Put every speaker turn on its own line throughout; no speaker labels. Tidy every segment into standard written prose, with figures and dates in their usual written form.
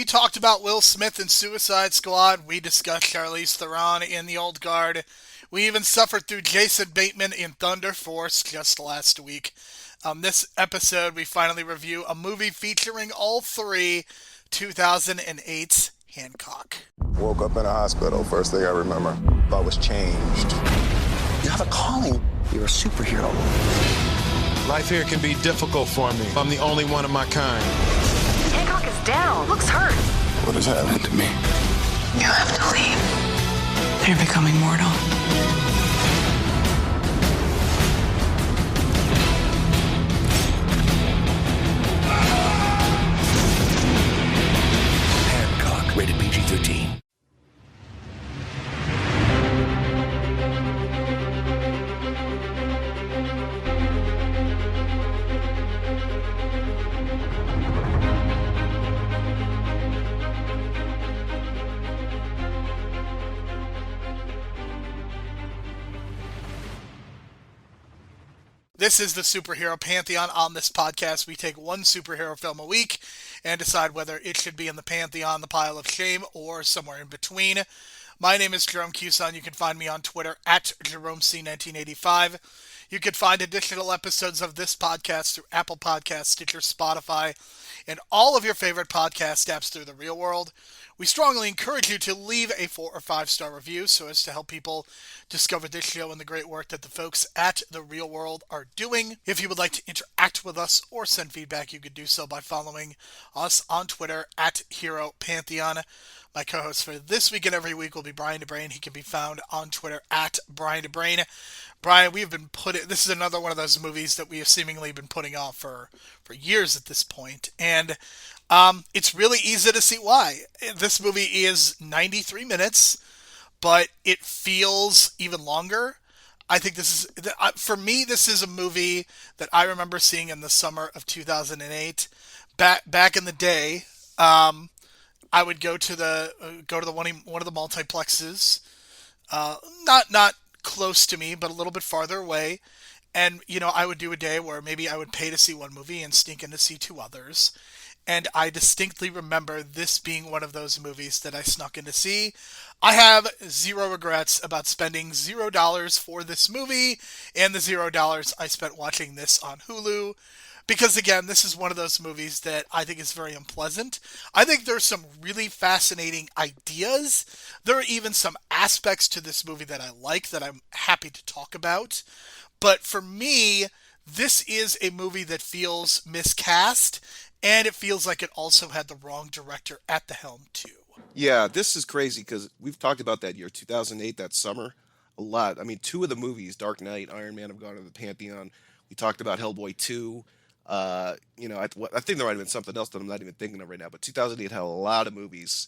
talked about Will Smith in Suicide Squad. We discussed Charlize Theron in The Old Guard. We even suffered through Jason Bateman in Thunder Force just last week. On this episode, we finally review a movie featuring all three 2008's Hancock.
Woke up in a hospital. First thing I remember, I was changed.
You have a calling. You're a superhero.
Life here can be difficult for me. I'm the only one of my kind.
Hancock is down. Looks hurt.
What has happened to me?
You have to leave. You're becoming mortal.
Hancock, rated PG-13.
This is the Superhero Pantheon. On this podcast, we take one superhero film a week and decide whether it should be in the Pantheon, the pile of shame, or somewhere in between. My name is Jerome Cuson. You can find me on Twitter at JeromeC1985. You can find additional episodes of this podcast through Apple Podcasts, Stitcher, Spotify, and all of your favorite podcast apps through the real world. We strongly encourage you to leave a 4 or 5 star review so as to help people discover this show and the great work that the folks at The Real World are doing. If you would like to interact with us or send feedback, you could do so by following us on Twitter at Hero Pantheon. My co-host for this week and every week will be Brian DeBrain. He can be found on Twitter at Brian DeBrain. Brian, this is another one of those movies that we have seemingly been putting off for years at this point, and it's really easy to see why. This movie is 93 minutes, but it feels even longer. I think for me, this is a movie that I remember seeing in the summer of 2008. Back in the day, I would go to one of the multiplexes, not close to me, but a little bit farther away. And, I would do a day where maybe I would pay to see one movie and sneak in to see 2 others. And I distinctly remember this being one of those movies that I snuck in to see. I have zero regrets about spending $0 for this movie and the $0 I spent watching this on Hulu. Because, again, this is one of those movies that I think is very unpleasant. I think there's some really fascinating ideas. There are even some aspects to this movie that I like that I'm happy to talk about. But for me, this is a movie that feels miscast, and it feels like it also had the wrong director at the helm, too.
Yeah, this is crazy because we've talked about that year, 2008, that summer, a lot. I mean, 2 of the movies, Dark Knight, Iron Man, have gone to the Pantheon. We talked about Hellboy 2. I think there might have been something else that I'm not even thinking of right now, but 2008 had a lot of movies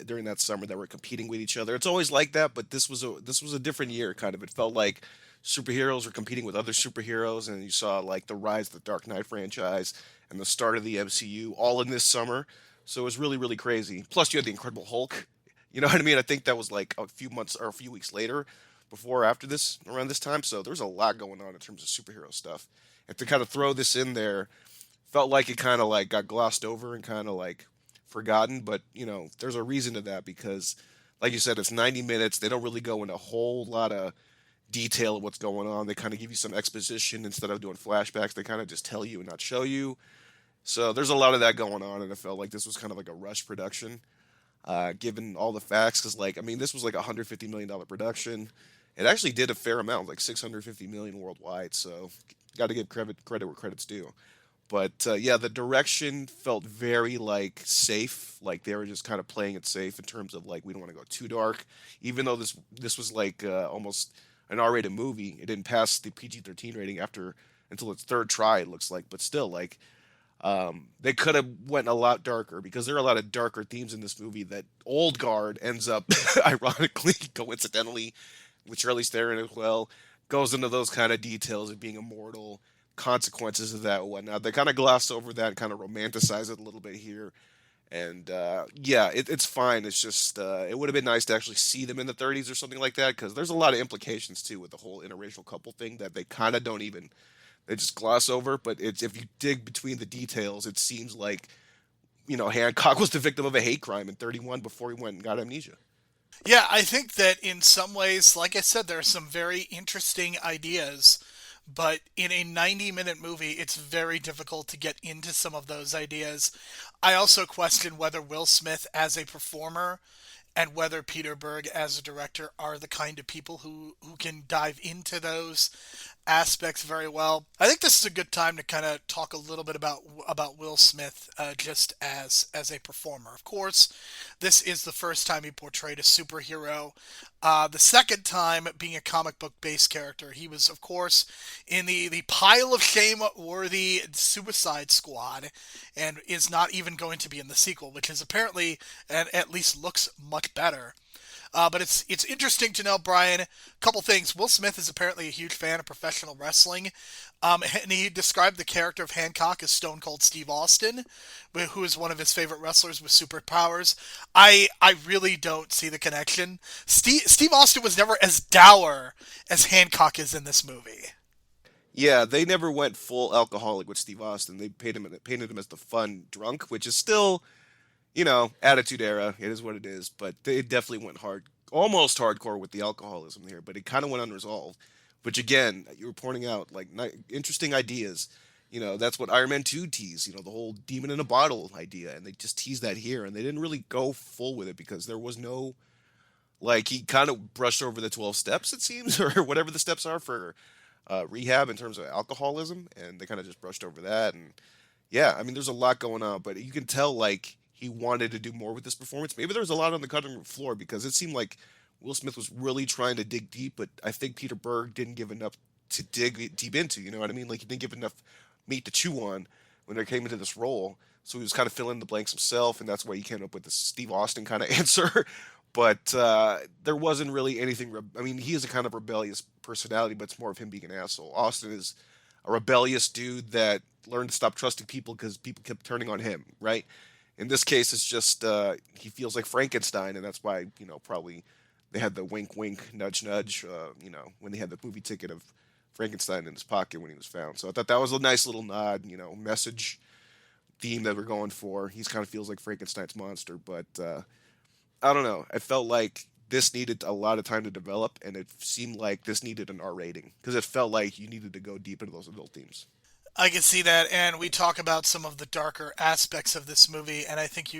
during that summer that were competing with each other. It's always like that, but this was a different year, kind of. It felt like superheroes were competing with other superheroes, and you saw like the rise of the Dark Knight franchise and the start of the MCU all in this summer. So it was really, really crazy. Plus, you had the Incredible Hulk. You know what I mean? I think that was like a few months or a few weeks later, before or after this, around this time. So there's a lot going on in terms of superhero stuff. And to kind of throw this in there, felt like it kind of like got glossed over and kind of like forgotten. But, there's a reason to that because, like you said, it's 90 minutes. They don't really go into a whole lot of detail of what's going on. They kind of give you some exposition instead of doing flashbacks. They kind of just tell you and not show you. So there's a lot of that going on, and it felt like this was kind of like a rush production, given all the facts. Because, this was like a $150 million production. It actually did a fair amount, like $650 million worldwide. So got to give credit where credit's due. But the direction felt very safe. Like they were just kind of playing it safe in terms of we don't want to go too dark. Even though this was almost an R-rated movie, it didn't pass the PG-13 rating until its 3rd try. It looks like, but still they could have went a lot darker because there are a lot of darker themes in this movie that Old Guard ends up ironically, coincidentally, with Charlize Theron as well, goes into those kind of details of being immortal, consequences of that and whatnot. They kind of gloss over that and kind of romanticize it a little bit here. And it's fine. It's just it would have been nice to actually see them in the 30s or something like that, because there's a lot of implications too with the whole interracial couple thing that they kind of don't even, they just gloss over. But if you dig between the details, it seems like Hancock was the victim of a hate crime in 31 before he went and got amnesia.
Yeah, I think that in some ways, like I said, there are some very interesting ideas, but in a 90-minute movie, it's very difficult to get into some of those ideas. I also question whether Will Smith as a performer and whether Peter Berg as a director are the kind of people who can dive into those aspects very well. I think this is a good time to kind of talk a little bit about Will Smith just as a performer. Of course, this is the first time he portrayed a superhero. The second time being a comic book based character. He was, of course, in the pile of shame worthy Suicide Squad, and is not even going to be in the sequel, which is apparently, and at least looks much better. But it's interesting to know, Brian, a couple things. Will Smith is apparently a huge fan of professional wrestling, and he described the character of Hancock as Stone Cold Steve Austin, who is one of his favorite wrestlers with superpowers. I really don't see the connection. Steve Austin was never as dour as Hancock is in this movie.
Yeah, they never went full alcoholic with Steve Austin. They painted him as the fun drunk, which is still, Attitude Era. It is what it is. But they definitely went almost hardcore with the alcoholism here. But it kind of went unresolved. Which again, you were pointing out like interesting ideas. That's what Iron Man 2 teased. The whole demon in a bottle idea, and they just teased that here, and they didn't really go full with it because there was no, like, he kind of brushed over the 12 steps, it seems, or whatever the steps are for rehab in terms of alcoholism, and they kind of just brushed over that. And yeah, I mean, there's a lot going on, but you can tell like he wanted to do more with this performance. Maybe there was a lot on the cutting room floor because it seemed like Will Smith was really trying to dig deep, but I think Peter Berg didn't give enough to dig deep into. You know what I mean? Like he didn't give enough meat to chew on when they came into this role. So he was kind of filling in the blanks himself, and that's why he came up with this Steve Austin kind of answer. But there wasn't really anything. I mean, he is a kind of rebellious personality, but it's more of him being an asshole. Austin is a rebellious dude that learned to stop trusting people because people kept turning on him, right? In this case, it's just he feels like Frankenstein, and that's why probably they had the wink, wink, nudge, nudge. When they had the movie ticket of Frankenstein in his pocket when he was found. So I thought that was a nice little nod, message theme that we're going for. He kind of feels like Frankenstein's monster, but I don't know. I felt like this needed a lot of time to develop, and it seemed like this needed an R rating because it felt like you needed to go deep into those adult themes.
I can see that, and we talk about some of the darker aspects of this movie, and I think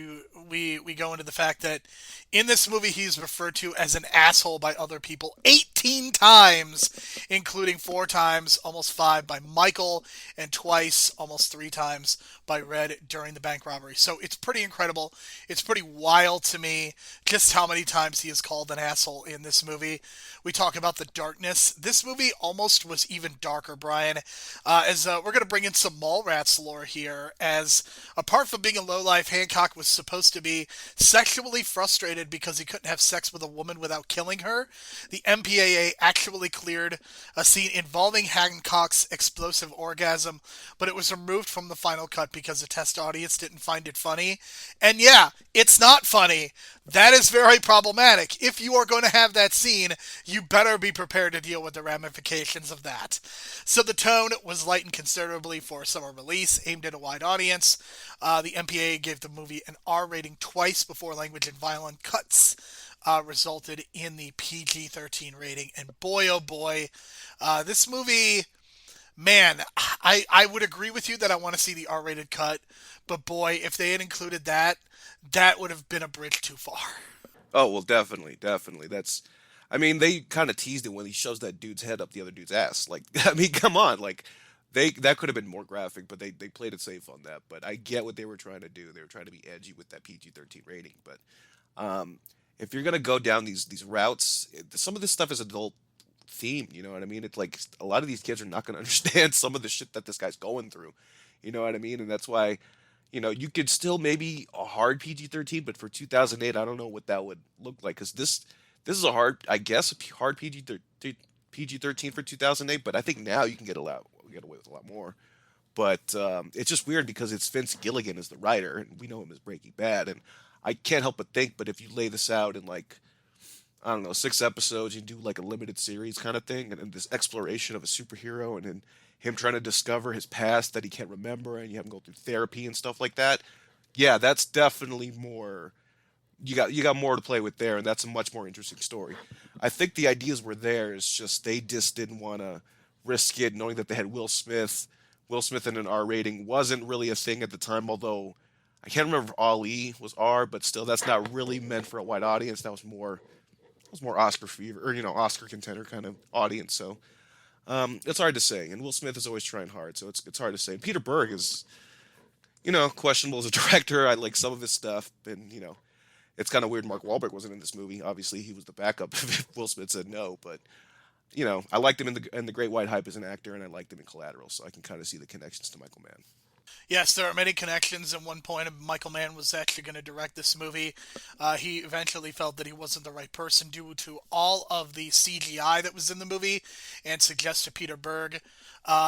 we go into the fact that in this movie he's referred to as an asshole by other people 18 times, including 4 times, almost 5, by Michael, and twice, almost 3 times, by Red during the bank robbery. So it's pretty incredible. It's pretty wild to me just how many times he is called an asshole in this movie. We talk about the darkness. This movie almost was even darker, Brian, as we're going to bring in some Mallrats lore here, as apart from being a lowlife, Hancock was supposed to be sexually frustrated because he couldn't have sex with a woman without killing her. The MPAA actually cleared a scene involving Hancock's explosive orgasm, but it was removed from the final cut because the test audience didn't find it funny. And yeah, it's not funny. That is very problematic. If you are going to have that scene, you better be prepared to deal with the ramifications of that. So the tone was lightened considerably for a summer release, aimed at a wide audience. The MPAA gave the movie an R rating twice before language and violent cuts resulted in the PG-13 rating. And boy, oh boy, this movie, man, I would agree with you that I want to see the R-rated cut, but boy, if they had included that, that would have been a bridge too far.
Oh well, definitely, definitely. I mean, they kind of teased it when he shoves that dude's head up the other dude's ass. Like, I mean, come on, like that could have been more graphic, but they played it safe on that. But I get what they were trying to do. They were trying to be edgy with that PG-13 rating. But if you're gonna go down these routes, some of this stuff is adult themed. You know what I mean? It's like a lot of these kids are not gonna understand some of the shit that this guy's going through. You know what I mean? And that's why you could still maybe a hard PG-13, but for 2008, I don't know what that would look like because this is a hard, I guess, a hard PG-13 for 2008. But I think now you can get away with a lot more. But it's just weird because it's Vince Gilligan as the writer, and we know him as Breaking Bad. And I can't help but think, but if you lay this out in like, I don't know, 6 episodes, you do like a limited series kind of thing, and then this exploration of a superhero, and then him trying to discover his past that he can't remember, and you have him go through therapy and stuff like that. Yeah, that's definitely more. You got more to play with there, and that's a much more interesting story. I think the ideas were there. It's just they just didn't want to risk it, knowing that they had Will Smith. Will Smith in an R rating wasn't really a thing at the time, although I can't remember if Ali was R, but still, that's not really meant for a wide audience. That was more Oscar fever, or Oscar contender kind of audience. So it's hard to say. And Will Smith is always trying hard, so it's hard to say. And Peter Berg is questionable as a director. I like some of his stuff, and it's kind of weird Mark Wahlberg wasn't in this movie. Obviously, he was the backup if Will Smith said no. But I liked him in the Great White Hype as an actor, and I liked him in Collateral, so I can kind of see the connections to Michael Mann.
Yes, there are many connections. At one point, Michael Mann was actually going to direct this movie. He eventually felt that he wasn't the right person due to all of the CGI that was in the movie and suggested Peter Berg.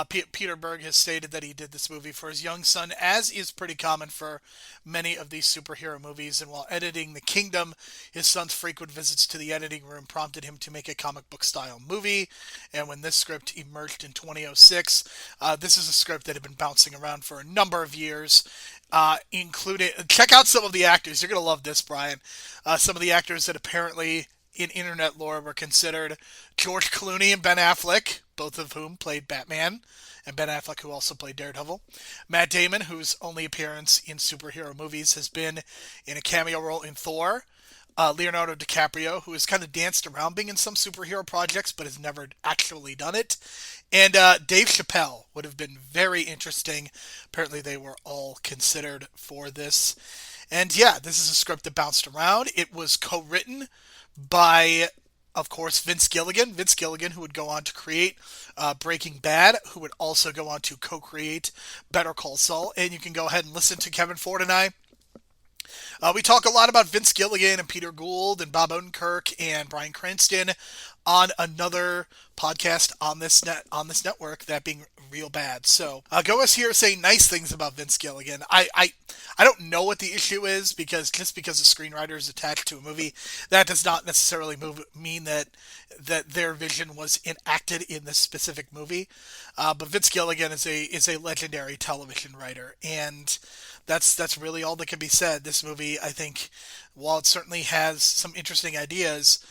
Peter Berg has stated that he did this movie for his young son, as is pretty common for many of these superhero movies. And while editing The Kingdom, his son's frequent visits to the editing room prompted him to make a comic book style movie. And when this script emerged in 2006, this is a script that had been bouncing around for a number of years. Including, check out some of the actors. You're going to love this, Brian. Some of the actors that apparently in internet lore were considered: George Clooney and Ben Affleck, both of whom played Batman, and Ben Affleck, who also played Daredevil. Matt Damon, whose only appearance in superhero movies has been in a cameo role in Thor. Leonardo DiCaprio, who has kind of danced around being in some superhero projects, but has never actually done it. And Dave Chappelle would have been very interesting. Apparently they were all considered for this. And yeah, this is a script that bounced around. It was co-written by, of course, Vince Gilligan. Vince Gilligan, who would go on to create Breaking Bad, who would also go on to co-create Better Call Saul. And you can go ahead and listen to Kevin Ford and I. We talk a lot about Vince Gilligan and Peter Gould and Bob Odenkirk and Bryan Cranston on another podcast on this network, that being Real Bad. So go us here saying nice things about Vince Gilligan. I don't know what the issue is, because just because a screenwriter is attached to a movie, that does not necessarily mean that their vision was enacted in this specific movie. But Vince Gilligan is a legendary television writer, and that's really all that can be said. This movie, I think, while it certainly has some interesting ideas,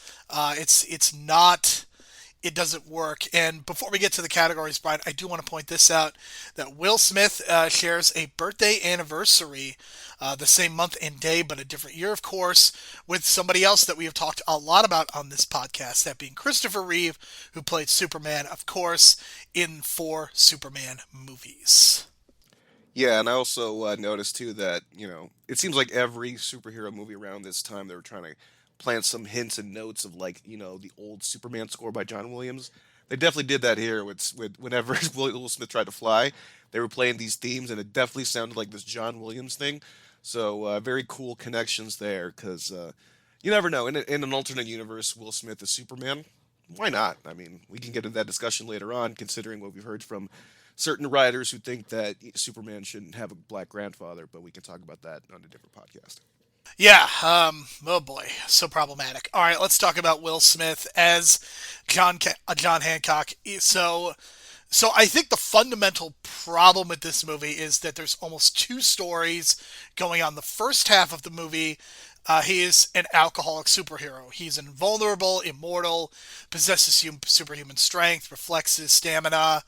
it doesn't work. And before we get to the categories, Brian, I do want to point this out, that Will Smith shares a birthday anniversary, the same month and day, but a different year, of course, with somebody else that we have talked a lot about on this podcast, that being Christopher Reeve, who played Superman, of course, in 4 Superman movies.
Yeah, and I also noticed too that it seems like every superhero movie around this time they were trying to plant some hints and notes of the old Superman score by John Williams. They definitely did that here with whenever Will Smith tried to fly, they were playing these themes, and it definitely sounded like this John Williams thing. So very cool connections there, because you never know. In an alternate universe, Will Smith is Superman. Why not? I mean, we can get into that discussion later on, considering what we've heard from certain writers who think that Superman shouldn't have a black grandfather, but we can talk about that on a different podcast.
Yeah, oh boy, so problematic. All right, let's talk about Will Smith as John Hancock. So I think the fundamental problem with this movie is that there's almost 2 stories going on. The first half of the movie, he is an alcoholic superhero. He's invulnerable, immortal, possesses superhuman strength, reflects his stamina,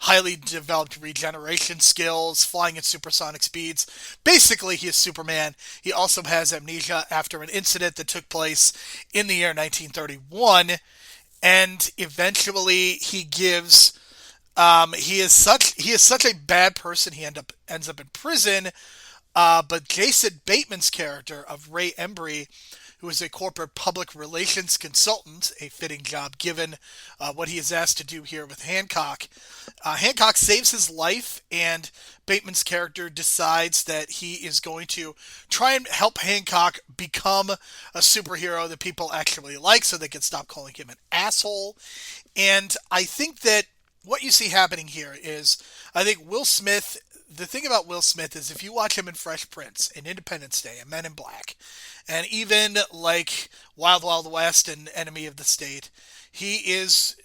highly developed regeneration skills, flying at supersonic speeds. Basically, he is Superman. He also has amnesia after an incident that took place in the year 1931, and eventually he gives. He is such a bad person. He ends up in prison. But Jason Bateman's character of Ray Embry, who is a corporate public relations consultant, a fitting job given what he is asked to do here with Hancock. Hancock saves his life, and Bateman's character decides that he is going to try and help Hancock become a superhero that people actually like, so they can stop calling him an asshole. And I think that what you see happening here is, I think Will Smith, the thing about Will Smith is, if you watch him in Fresh Prince, and Independence Day, and Men in Black, and even like Wild Wild West and Enemy of the State, he is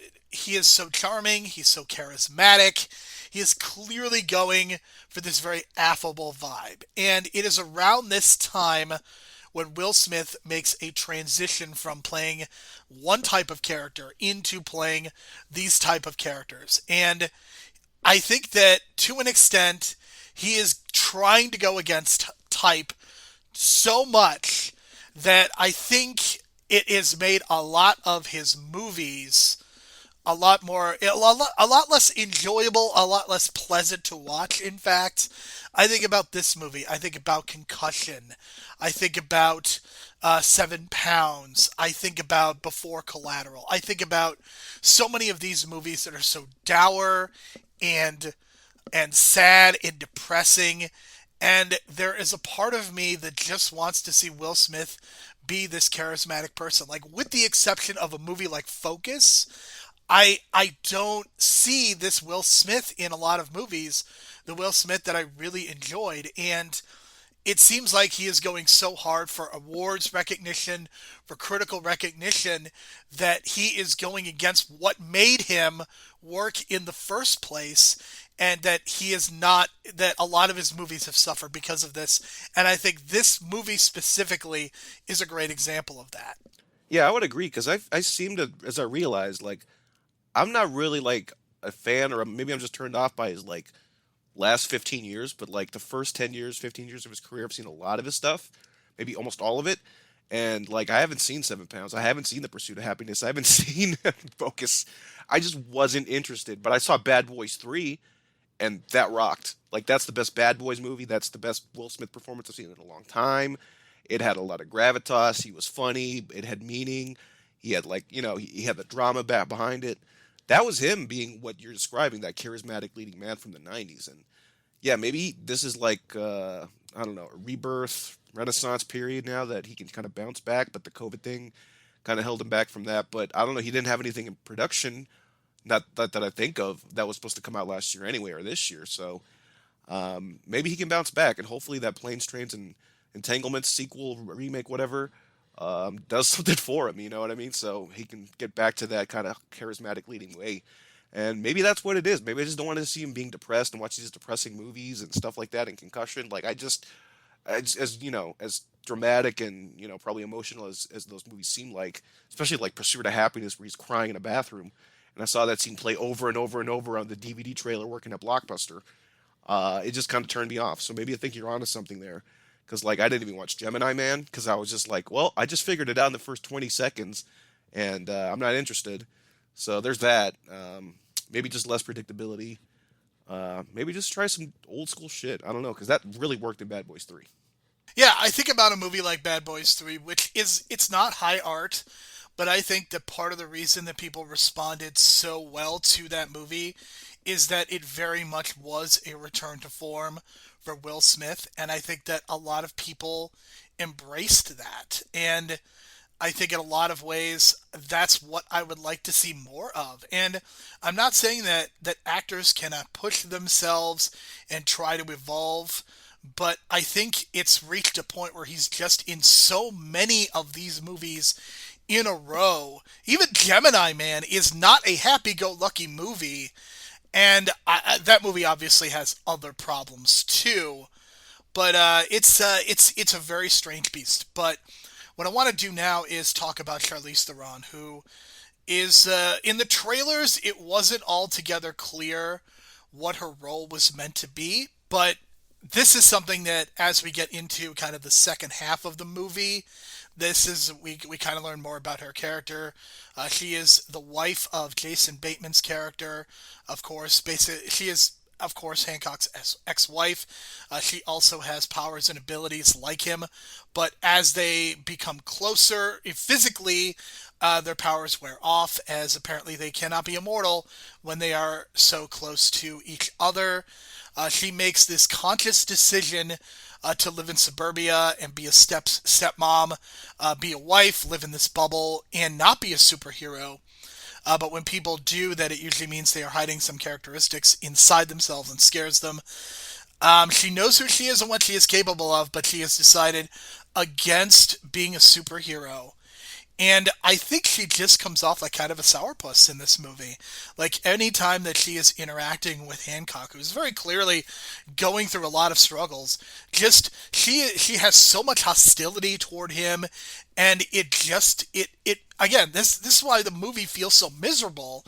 so charming, he's so charismatic, He is clearly going for this very affable vibe. And it is around this time when Will Smith makes a transition from playing one type of character into playing these type of characters. And I think that to an extent, he is trying to go against type so much that I think it has made a lot of his movies a lot less enjoyable, a lot less pleasant to watch. In fact, I think about this movie. I think about Concussion. I think about 7 Pounds. I think about Before Collateral. I think about so many of these movies that are so dour and sad and depressing. And there is a part of me that just wants to see Will Smith be this charismatic person. Like, with the exception of a movie like Focus, I don't see this Will Smith in a lot of movies, the Will Smith that I really enjoyed. And it seems like he is going so hard for awards recognition, for critical recognition, that he is going against what made him work in the first place, and that he is not, that a lot of his movies have suffered because of this. And I think this movie specifically is a great example of that.
Yeah, I would agree because I seem to, as I realized, like I'm not really like a fan, or maybe I'm just turned off by his like last 15 years, but like the first 10 years, 15 years of his career, I've seen a lot of his stuff, maybe almost all of it. And like I haven't seen 7 Pounds, I haven't seen The Pursuit of Happiness, I haven't seen Focus. I just wasn't interested. But I saw Bad Boys 3 and that rocked. Like that's the best Bad Boys movie. That's the best Will Smith performance I've seen in a long time. It had a lot of gravitas. He was funny. It had meaning. He had like he had the drama back behind it. That was him being what you're describing, that charismatic leading man from the '90s. And yeah, maybe this is like I don't know, a rebirth, renaissance period now that he can kind of bounce back. But the COVID thing kind of held him back from that. But I don't know. He didn't have anything in production, not that I think of, that was supposed to come out last year anyway or this year. So maybe he can bounce back, and hopefully that Planes, Trains, and Entanglements sequel, remake, whatever, does something for him. You know what I mean? So he can get back to that kind of charismatic leading way. And maybe that's what it is. Maybe I just don't want to see him being depressed and watch these depressing movies and stuff like that, and Concussion. Like as as dramatic and probably emotional as those movies seem like, especially like Pursuit of Happiness, where he's crying in a bathroom, and I saw that scene play over and over and over on the DVD trailer working at Blockbuster. It just kind of turned me off. So maybe I think you're onto something there. Because like I didn't even watch Gemini Man because I was just like, well, I just figured it out in the first 20 seconds, and I'm not interested. So there's that. Maybe just less predictability. Maybe just try some old school shit. I don't know, because that really worked in Bad Boys 3.
Yeah, I think about a movie like Bad Boys 3, which it's not high art, but I think that part of the reason that people responded so well to that movie is that it very much was a return to form for Will Smith, and I think that a lot of people embraced that. And I think in a lot of ways, that's what I would like to see more of. And I'm not saying that actors cannot push themselves and try to evolve, but I think it's reached a point where he's just in so many of these movies in a row. Even Gemini Man is not a happy-go-lucky movie, and that movie obviously has other problems too. But it's a very strange beast. But what I want to do now is talk about Charlize Theron, who is in the trailers. It wasn't altogether clear what her role was meant to be, but this is something that, as we get into kind of the second half of the movie, we kind of learn more about her character. She is the wife of Jason Bateman's character, of course. Basically, she is, of course, Hancock's ex-wife. She also has powers and abilities like him, but as they become closer physically, their powers wear off, as apparently they cannot be immortal when they are so close to each other. She makes this conscious decision to live in suburbia and be a stepmom, be a wife, live in this bubble, and not be a superhero. But when people do that, it usually means they are hiding some characteristics inside themselves and scares them. She knows who she is and what she is capable of, but she has decided against being a superhero. And I think she just comes off like kind of a sourpuss in this movie. Like any time that she is interacting with Hancock, who's very clearly going through a lot of struggles, just she has so much hostility toward him, and it again, this is why the movie feels so miserable,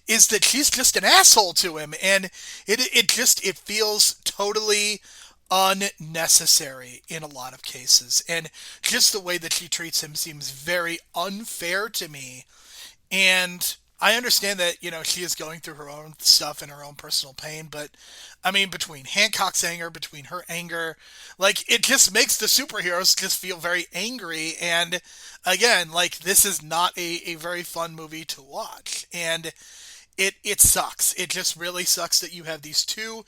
is that she's just an asshole to him, and it feels totally unnecessary in a lot of cases, and just the way that she treats him seems very unfair to me. And I understand that, she is going through her own stuff and her own personal pain, but I mean, between Hancock's anger, between her anger, like, it just makes the superheroes just feel very angry. And again, like, this is not a very fun movie to watch. And it sucks. It just really sucks that you have these two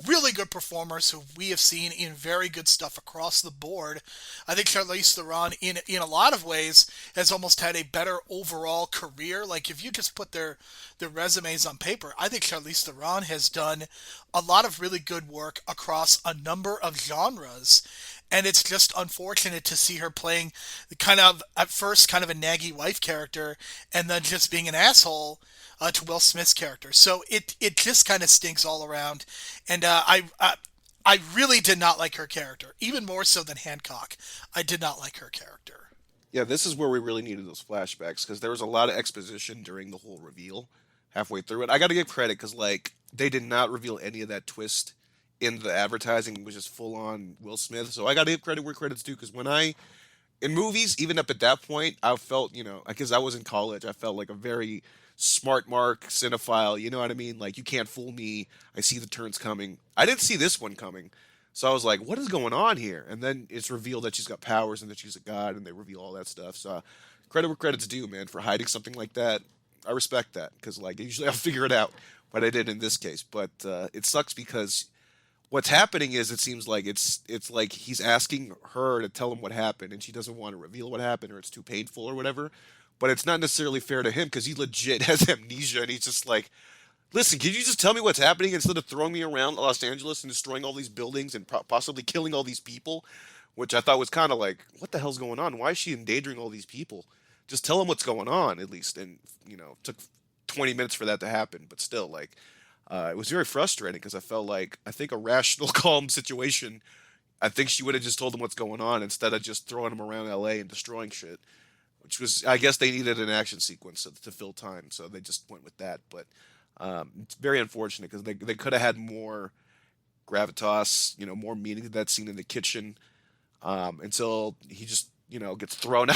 really good performers who we have seen in very good stuff across the board. I think Charlize Theron, in a lot of ways, has almost had a better overall career. Like, if you just put their resumes on paper, I think Charlize Theron has done a lot of really good work across a number of genres. And it's just unfortunate to see her playing kind of, at first, kind of a naggy wife character, and then just being an asshole to Will Smith's character. So it just kind of stinks all around. And I really did not like her character, even more so than Hancock. I did not like her character.
Yeah, this is where we really needed those flashbacks because there was a lot of exposition during the whole reveal halfway through it. I got to give credit because, like, they did not reveal any of that twist in the advertising. It was just full on Will Smith. So I got to give credit where credit's due because in movies, even up at that point, I felt, because I was in college, I felt like a very smart mark cinephile. You know what I mean? Like, you can't fool me. I see the turns coming. I didn't see this one coming. So I was like, what is going on here? And then it's revealed that she's got powers and that she's a god, and they reveal all that stuff. So credit where credit's due, man, for hiding something like that. I respect that because, like, usually I'll figure it out, but I did in this case. But it sucks because what's happening is it seems like it's like he's asking her to tell him what happened, and she doesn't want to reveal what happened, or it's too painful or whatever. But it's not necessarily fair to him because he legit has amnesia, and he's just like, listen, can you just tell me what's happening instead of throwing me around Los Angeles and destroying all these buildings and possibly killing all these people? Which I thought was kind of like, what the hell's going on? Why is she endangering all these people? Just tell him what's going on, at least. And, it took 20 minutes for that to happen. But still, like, it was very frustrating because I think a rational, calm situation, I think she would have just told him what's going on instead of just throwing him around LA and destroying shit. Which was, I guess they needed an action sequence to fill time, so they just went with that. But it's very unfortunate because they could have had more gravitas, more meaning to that scene in the kitchen until he just, gets thrown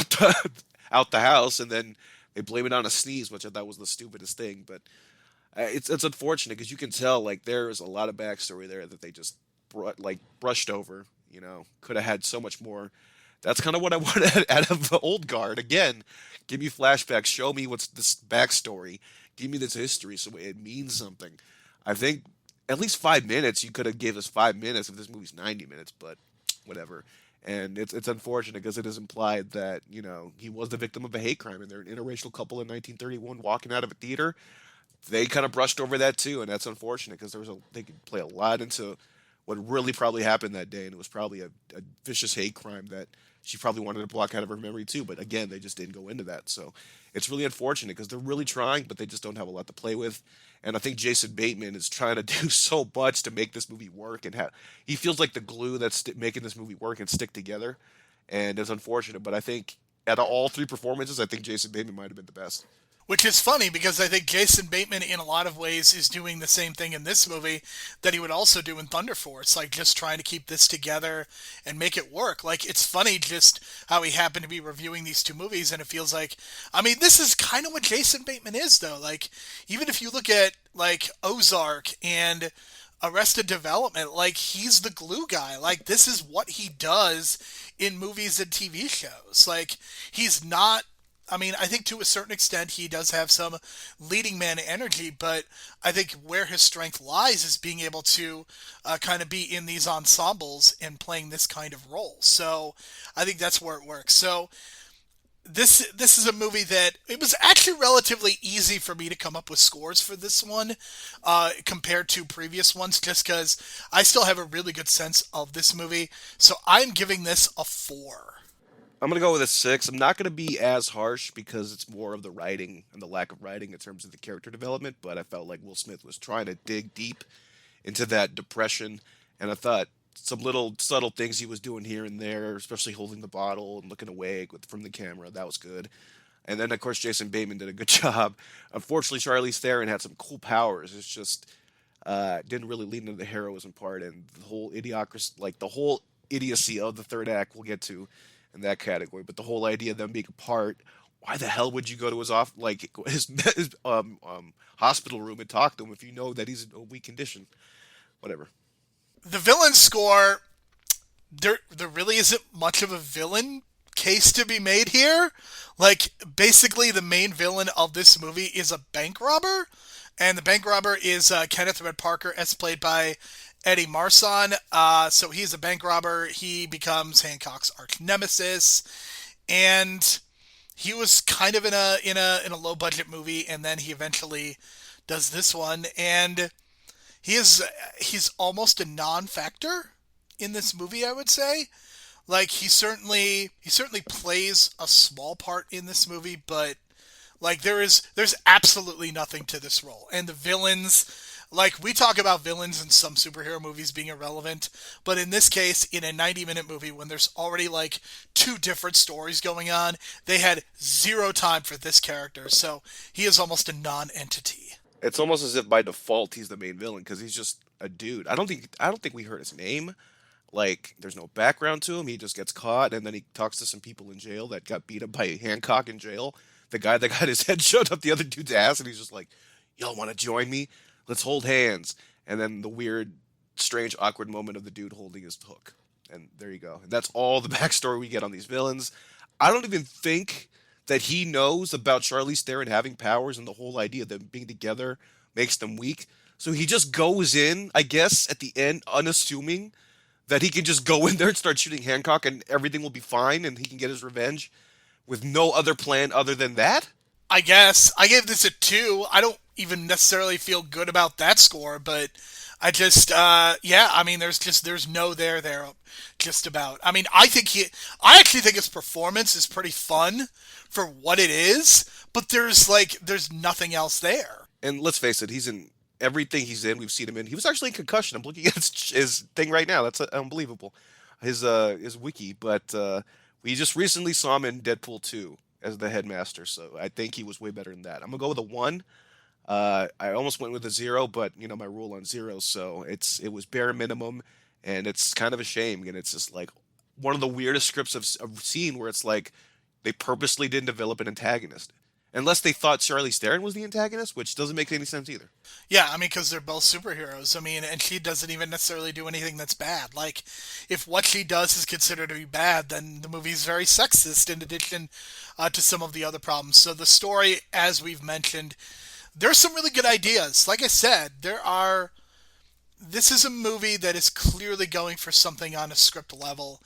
out the house, and then they blame it on a sneeze, which I thought was the stupidest thing. But it's unfortunate because you can tell like there is a lot of backstory there that they just brushed over. Could have had so much more. That's kind of what I wanted out of the old guard. Again, give me flashbacks, show me what's this backstory, give me this history so it means something. I think at least 5 minutes, you could have gave us 5 minutes if this movie's 90 minutes, but whatever. And it's unfortunate because it is implied that, he was the victim of a hate crime and they're an interracial couple in 1931 walking out of a theater. They kind of brushed over that too, and that's unfortunate because they could play a lot into what really probably happened that day, and it was probably a vicious hate crime that she probably wanted to block out of her memory too. But again, they just didn't go into that. So it's really unfortunate because they're really trying, but they just don't have a lot to play with. And I think Jason Bateman is trying to do so much to make this movie work, and he feels like the glue that's making this movie work and stick together. And it's unfortunate, but I think out of all three performances, I think Jason Bateman might have been the best.
Which is funny because I think Jason Bateman, in a lot of ways, is doing the same thing in this movie that he would also do in Thunder Force, like just trying to keep this together and make it work. Like, it's funny just how he happened to be reviewing these two movies, and it feels like, I mean, this is kind of what Jason Bateman is, though. Like, even if you look at, like, Ozark and Arrested Development, like, he's the glue guy. Like, this is what he does in movies and TV shows. Like, he's not, I mean, I think to a certain extent he does have some leading man energy, but I think where his strength lies is being able to kind of be in these ensembles and playing this kind of role. So I think that's where it works. So this is a movie that it was actually relatively easy for me to come up with scores for this one compared to previous ones, just because I still have a really good sense of this movie. So I'm giving this a 4.
I'm gonna go with a 6. I'm not gonna be as harsh because it's more of the writing and the lack of writing in terms of the character development. But I felt like Will Smith was trying to dig deep into that depression, and I thought some little subtle things he was doing here and there, especially holding the bottle and looking away from the camera, that was good. And then of course Jason Bateman did a good job. Unfortunately, Charlize Theron had some cool powers. It's just didn't really lead into the heroism part and the whole idiocracy, like the whole idiocy of the third act. We'll get to in that category, but the whole idea of them being apart. Why the hell would you go to his off like his hospital room and talk to him if you know that he's in a weak condition? Whatever.
The villain score, there really isn't much of a villain case to be made here. Like, basically the main villain of this movie is a bank robber, and the bank robber is Kenneth Red Parker, as played by Eddie Marsan. So he's a bank robber. He becomes Hancock's arch nemesis, and he was kind of in a low budget movie, and then he eventually does this one, and he's almost a non-factor in this movie, I would say. Like, he certainly plays a small part in this movie, but like there's absolutely nothing to this role. And the villains, like, we talk about villains in some superhero movies being irrelevant, but in this case, in a 90-minute movie when there's already like two different stories going on, they had zero time for this character. So he is almost a non-entity.
It's almost as if by default he's the main villain because he's just a dude. I don't think we heard his name. Like, there's no background to him. He just gets caught, and then he talks to some people in jail that got beat up by Hancock in jail. The guy that got his head shoved up the other dude's ass, and he's just like, "Y'all want to join me? Let's hold hands." And then the weird, strange, awkward moment of the dude holding his hook. And there you go. And that's all the backstory we get on these villains. I don't even think that he knows about Charlize Theron having powers, and the whole idea of them being together makes them weak. So he just goes in, I guess, at the end, unassuming that he can just go in there and start shooting Hancock and everything will be fine and he can get his revenge with no other plan other than that?
I guess I gave this a 2. I don't even necessarily feel good about that score, but I just yeah, I mean there's no there just about. I mean, I actually think his performance is pretty fun for what it is, but there's nothing else there.
And let's face it, he's in everything he's in. We've seen him in. He was actually in Concussion. I'm looking at his thing right now. That's unbelievable. His wiki, but we just recently saw him in Deadpool 2 as the headmaster, so I think he was way better than that. I'm gonna go with a 1. I almost went with a 0, but you know my rule on zeros, so it was bare minimum, and it's kind of a shame. And it's just like one of the weirdest scripts I've seen where it's like they purposely didn't develop an antagonist, unless they thought Charlize Theron was the antagonist, which doesn't make any sense either.
Yeah, I mean, because they're both superheroes. I mean, and she doesn't even necessarily do anything that's bad. Like, if what she does is considered to be bad, then the movie's very sexist in addition to some of the other problems. So the story, as we've mentioned, there's some really good ideas. Like I said, this is a movie that is clearly going for something on a script level.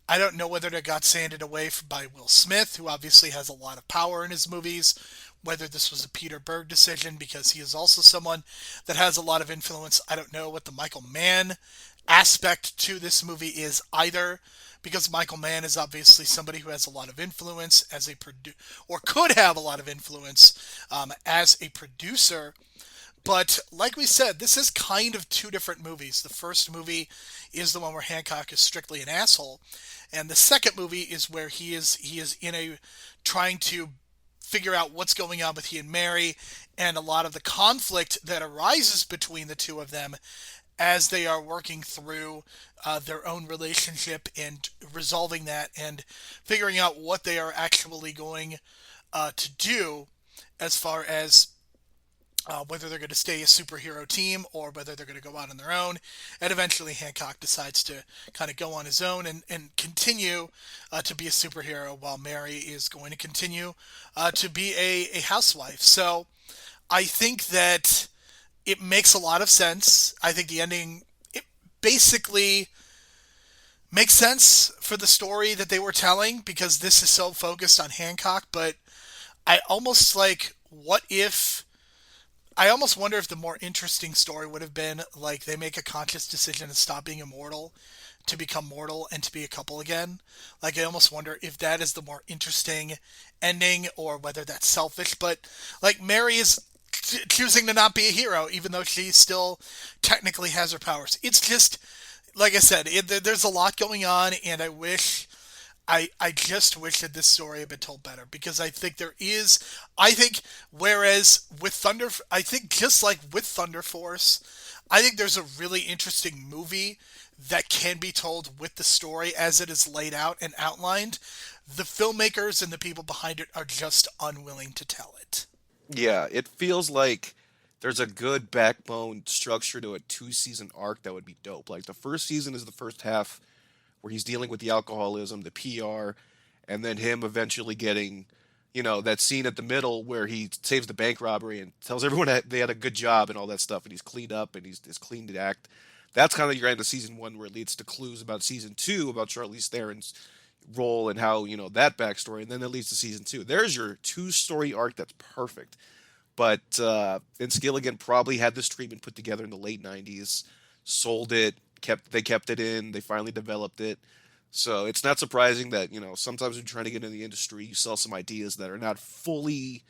I don't know whether it got sanded away by Will Smith, who obviously has a lot of power in his movies, whether this was a Peter Berg decision because he is also someone that has a lot of influence. I don't know what the Michael Mann aspect to this movie is either, because Michael Mann is obviously somebody who has a lot of influence as a or could have a lot of influence as a producer. But like we said, this is kind of two different movies. The first movie is the one where Hancock is strictly an asshole, and the second movie is where he is in a trying to figure out what's going on with he and Mary, and a lot of the conflict that arises between the two of them as they are working through their own relationship and resolving that and figuring out what they are actually going to do as far as whether they're going to stay a superhero team or whether they're going to go out on their own. And eventually Hancock decides to kind of go on his own and continue to be a superhero while Mary is going to continue to be a housewife. So I think that it makes a lot of sense. I think the ending, it basically makes sense for the story that they were telling because this is so focused on Hancock, but I almost I almost wonder if the more interesting story would have been like they make a conscious decision to stop being immortal to become mortal and to be a couple again. Like, I almost wonder if that is the more interesting ending or whether that's selfish. But, like, Mary is choosing to not be a hero, even though she still technically has her powers. It's just, like I said, there's a lot going on, and I just wish that this story had been told better, because I think whereas with I think just like with Thunder Force, I think there's a really interesting movie that can be told with the story as it is laid out and outlined. The filmmakers and the people behind it are just unwilling to tell it.
Yeah, it feels like there's a good backbone structure to a two-season arc that would be dope. Like the first season is the first half where he's dealing with the alcoholism, the PR, and then him eventually getting, that scene at the middle where he saves the bank robbery and tells everyone that they had a good job and all that stuff, and he's cleaned up and he's clean to act. That's kind of your end of season one, where it leads to clues about season two about Charlize Theron's role and how that backstory, and then it leads to season two. There's your two-story arc that's perfect. But Vince Gilligan probably had this treatment put together in the late '90s, sold it, kept it in, they finally developed it. So it's not surprising that sometimes when you're trying to get into the industry, you sell some ideas that are not fully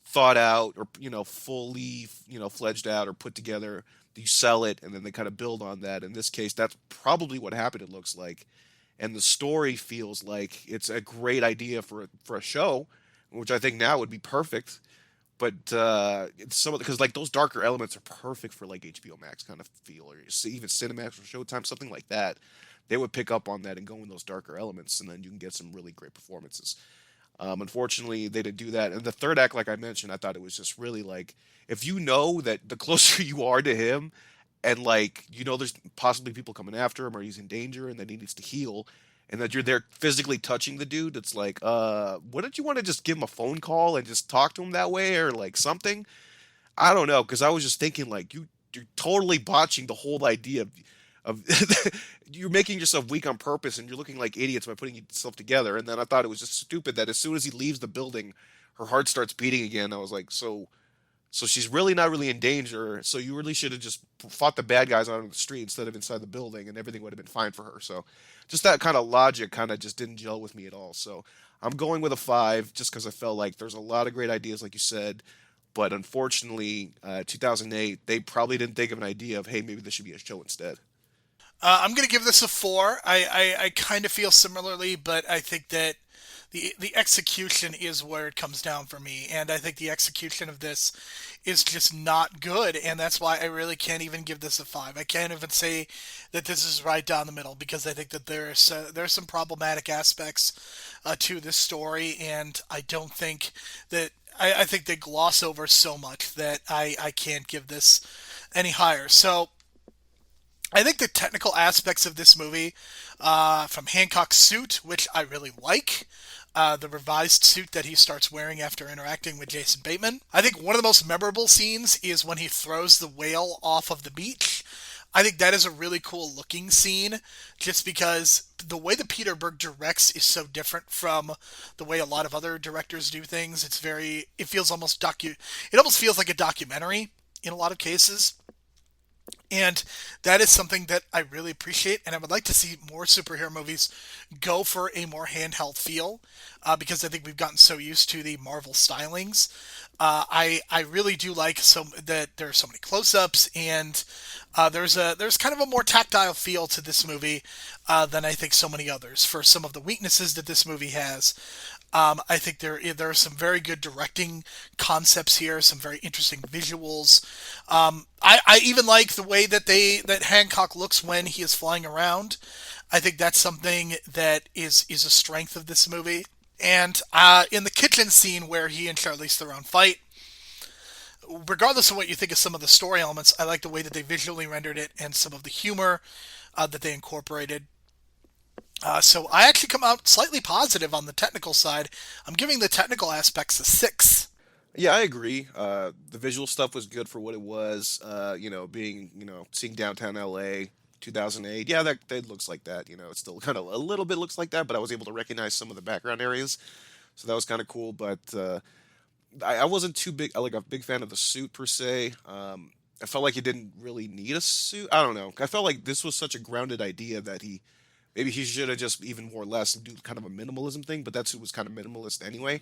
thought out or fully fledged out or put together. You sell it and then they kind of build on that. In this case, that's probably what happened. It looks like, and the story feels like it's a great idea for a show, which I think now would be perfect. But it's some of because like those darker elements are perfect for like HBO Max kind of feel, or even Cinemax or Showtime, something like that. They would pick up on that and go in those darker elements, and then you can get some really great performances. Unfortunately, they didn't do that. And the third act, like I mentioned, I thought it was just really like, if you know that the closer you are to him, and like there's possibly people coming after him or he's in danger and that he needs to heal, and that you're there physically touching the dude, it's like, wouldn't you want to just give him a phone call and just talk to him that way or like something? I don't know, because I was just thinking like you're totally botching the whole idea of you're making yourself weak on purpose and you're looking like idiots by putting yourself together. And then I thought it was just stupid that as soon as he leaves the building, her heart starts beating again. I was like, so she's really not really in danger. So you really should have just fought the bad guys out on the street instead of inside the building, and everything would have been fine for her. So just that kind of logic kind of just didn't gel with me at all. So I'm going with a 5 just because I felt like there's a lot of great ideas, like you said. But unfortunately, 2008, they probably didn't think of an idea of, hey, maybe this should be a show instead.
I'm going to give this a 4. I kind of feel similarly, but I think that the execution is where it comes down for me, and I think the execution of this is just not good, and that's why I really can't even give this a 5. I can't even say that this is right down the middle, because I think that there's some problematic aspects to this story, and I don't think that I think they gloss over so much that I can't give this any higher. So I think the technical aspects of this movie, from Hancock's suit, which I really like, the revised suit that he starts wearing after interacting with Jason Bateman. I think one of the most memorable scenes is when he throws the whale off of the beach. I think that is a really cool looking scene, just because the way that Peter Berg directs is so different from the way a lot of other directors do things. It feels almost it almost feels like a documentary in a lot of cases. And that is something that I really appreciate, and I would like to see more superhero movies go for a more handheld feel, because I think we've gotten so used to the Marvel stylings. I really do like that there are so many close-ups, and there's kind of a more tactile feel to this movie than I think so many others. For some of the weaknesses that this movie has, I think there are some very good directing concepts here, some very interesting visuals. I even like the way that Hancock looks when he is flying around. I think that's something that is a strength of this movie. And in the kitchen scene where he and Charlize Theron fight, regardless of what you think of some of the story elements, I like the way that they visually rendered it and some of the humor that they incorporated. So I actually come out slightly positive on the technical side. I'm giving the technical aspects a 6.
Yeah, I agree. The visual stuff was good for what it was. Seeing downtown LA, 2008. Yeah, that looks like that. It still kind of a little bit looks like that, but I was able to recognize some of the background areas, so that was kind of cool. But I wasn't too big, like a big fan of the suit per se. I felt like he didn't really need a suit. I don't know. I felt like this was such a grounded idea that maybe he should have just even more or less do kind of a minimalism thing, but that suit was kind of minimalist anyway.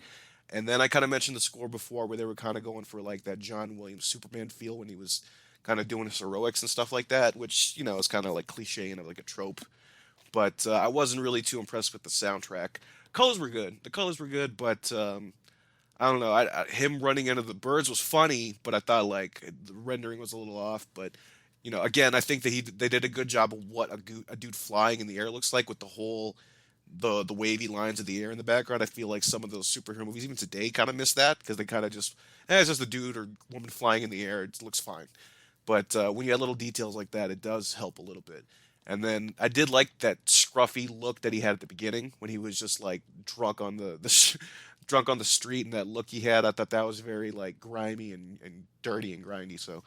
And then I kind of mentioned the score before where they were kind of going for like that John Williams Superman feel when he was kind of doing his heroics and stuff like that, which, is kind of like cliche and like a trope. But I wasn't really too impressed with the soundtrack. Colors were good. The colors were good, but I don't know. Him running into the birds was funny, but I thought like the rendering was a little off. But again, I think that they did a good job of what a dude flying in the air looks like with the whole the wavy lines of the air in the background. I feel like some of those superhero movies, even today, kind of miss that because they kind of just it's just a dude or woman flying in the air. It looks fine. But when you add little details like that, it does help a little bit. And then I did like that scruffy look that he had at the beginning when he was just like drunk on drunk on the street, and that look he had. I thought that was very like grimy and dirty and grindy. So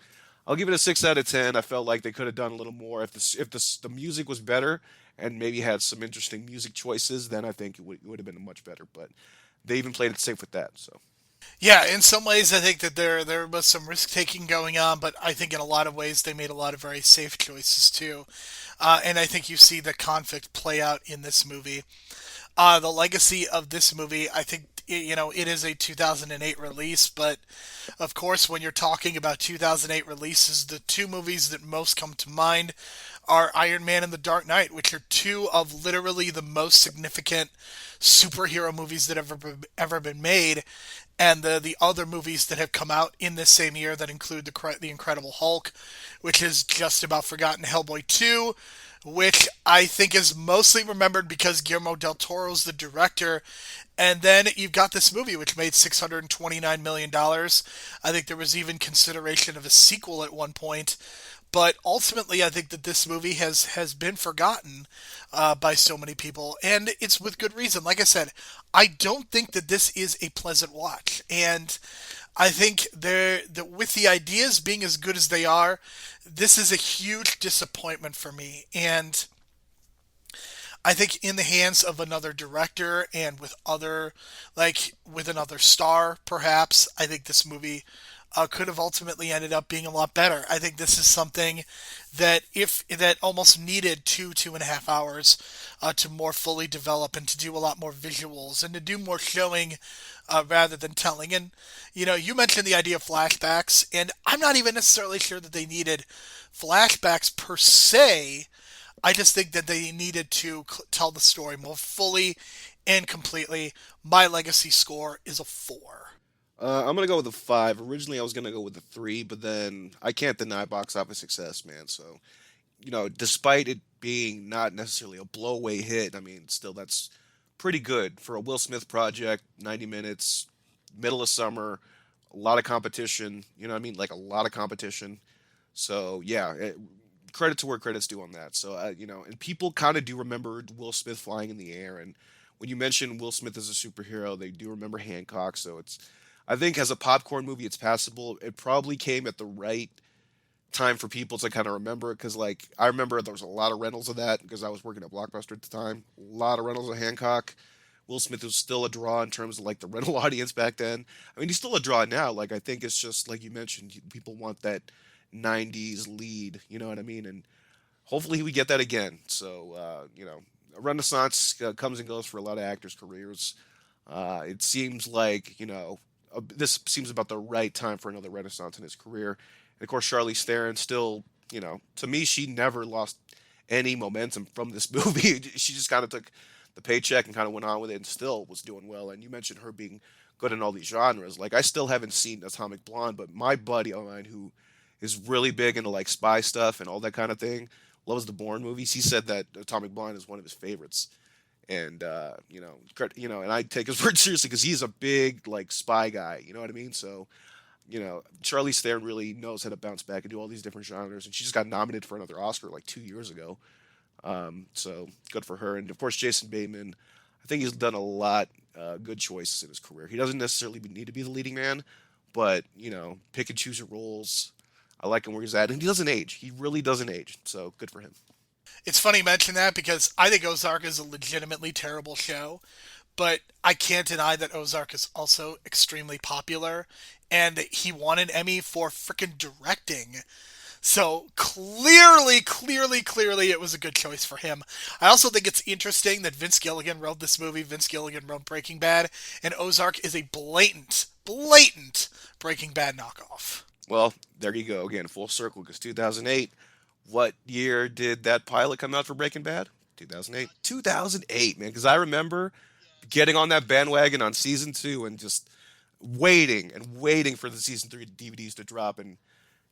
I'll give it a 6 out of 10. I felt like they could have done a little more. If the music was better and maybe had some interesting music choices, then I think it would have been much better. But they even played it safe with that. So.
Yeah, in some ways, I think that there was some risk taking going on, but I think in a lot of ways they made a lot of very safe choices too. And I think you see the conflict play out in this movie. The legacy of this movie, I think, it is a 2008 release, but of course, when you're talking about 2008 releases, the two movies that most come to mind are Iron Man and The Dark Knight, which are two of literally the most significant superhero movies that have ever been made, and the other movies that have come out in this same year that include the Incredible Hulk, which is just about forgotten, Hellboy 2, which I think is mostly remembered because Guillermo del Toro's the director. And then you've got this movie, which made $629 million. I think there was even consideration of a sequel at one point. But ultimately, I think that this movie has been forgotten by so many people, and it's with good reason. Like I said, I don't think that this is a pleasant watch, and I think that with the ideas being as good as they are, this is a huge disappointment for me. And I think in the hands of another director and with another star, perhaps, I think this movie could have ultimately ended up being a lot better. I think this is something that almost needed 2.5 hours to more fully develop and to do a lot more visuals and to do more showing rather than telling. And you mentioned the idea of flashbacks, and I'm not even necessarily sure that they needed flashbacks per se. I just think that they needed to tell the story more fully and completely. My legacy score is a 4.
I'm gonna go with a 5. Originally, I was gonna go with a 3, but then I can't deny box office success, man. So, despite it being not necessarily a blowaway hit, I mean, still that's pretty good for a Will Smith project. 90 minutes, middle of summer, a lot of competition. You know what I mean? Like a lot of competition. So yeah, credit to where credit's due on that. So and people kind of do remember Will Smith flying in the air, and when you mention Will Smith as a superhero, they do remember Hancock. So I think as a popcorn movie, it's passable. It probably came at the right time for people to kind of remember it because, like, I remember there was a lot of rentals of that because I was working at Blockbuster at the time. A lot of rentals of Hancock. Will Smith was still a draw in terms of like the rental audience back then. I mean, he's still a draw now. Like, I think it's just like you mentioned, people want that '90s lead. You know what I mean? And hopefully we get that again. So a renaissance comes and goes for a lot of actors' careers. It seems like this seems about the right time for another renaissance in his career. And of course, Charlize Theron still, to me, she never lost any momentum from this movie. She just kind of took the paycheck and kind of went on with it and still was doing well. And you mentioned her being good in all these genres. Like, I still haven't seen Atomic Blonde, but my buddy of mine who is really big into like spy stuff and all that kind of thing, loves the Bourne movies. He said that Atomic Blonde is one of his favorites. And and I take his word seriously because he's a big like spy guy. You know what I mean? So, Charlize Theron really knows how to bounce back and do all these different genres, and she just got nominated for another Oscar like 2 years ago. So good for her. And of course, Jason Bateman. I think he's done a lot good choices in his career. He doesn't necessarily need to be the leading man, but pick and choose your roles. I like him where he's at, and he doesn't age. He really doesn't age. So good for him.
It's funny you mention that because I think Ozark is a legitimately terrible show, but I can't deny that Ozark is also extremely popular, and he won an Emmy for frickin' directing. So clearly, it was a good choice for him. I also think it's interesting that Vince Gilligan wrote this movie. Vince Gilligan wrote Breaking Bad, and Ozark is a blatant Breaking Bad knockoff.
Well, there you go again, full circle. Because 2008, what year did that pilot come out for Breaking Bad? 2008. 2008, man. Because I remember getting on that bandwagon on season two and just waiting and waiting for the season three DVDs to drop. And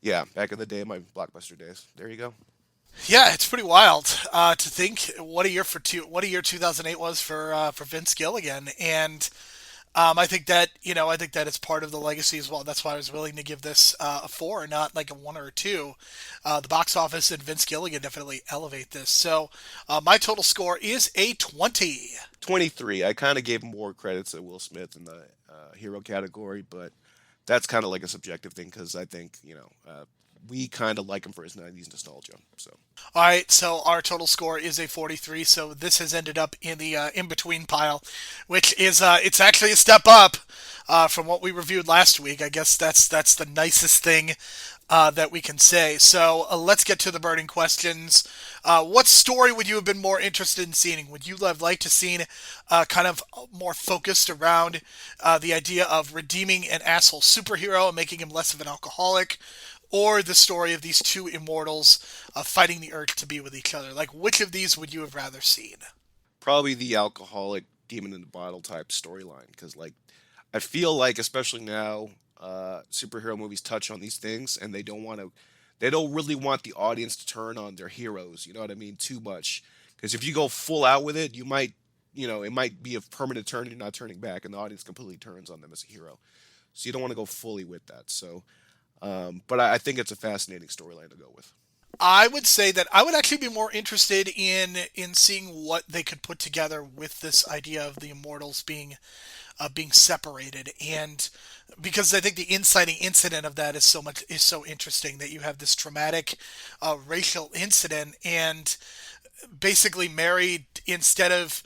yeah, back in the day, my Blockbuster days. There you go.
Yeah, it's pretty wild to think what a year 2008 was for Vince Gilligan, and I think that it's part of the legacy as well. That's why I was willing to give this a 4, not like a 1 or a 2. The box office and Vince Gilligan definitely elevate this. So my total score is a 20.
23. I kind of gave more credits to Will Smith in the hero category, but that's kind of like a subjective thing because I think, we kind of like him for his 90s nostalgia. So,
All right, so our total score is a 43. So this has ended up in the in between pile, which is it's actually a step up from what we reviewed last week. I guess that's the nicest thing that we can say. So let's get to the burning questions. What story would you have been more interested in seeing? Would you have liked to seen kind of more focused around the idea of redeeming an asshole superhero and making him less of an alcoholic? Or the story of these two immortals fighting the urge to be with each other? Like, which of these would you have rather seen?
probably the alcoholic demon in the bottle type storyline because, like, I feel like, especially now, superhero movies touch on these things and they don't really want the audience to turn on their heroes, you know what I mean, too much. Because if you go full out with it, it might be a permanent turn and you're not turning back and the audience completely turns on them as a hero. So you don't want to go fully with that. So, but I think it's a fascinating storyline to go with.
I would say that I would actually be more interested in seeing what they could put together with this idea of the immortals being separated, and because I think the inciting incident of that is so interesting that you have this traumatic racial incident, and basically Mary, instead of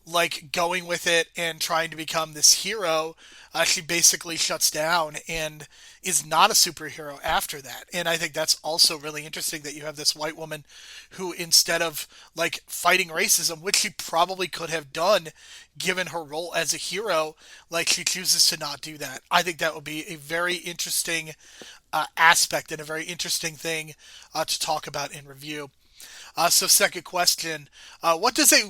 like going with it and trying to become this hero, she basically shuts down and is not a superhero after that. And I think that's also really interesting that you have this white woman who, instead of like fighting racism, which she probably could have done given her role as a hero, like she chooses to not do that. I think that would be a very interesting aspect and a very interesting thing to talk about in review. So second question, what does a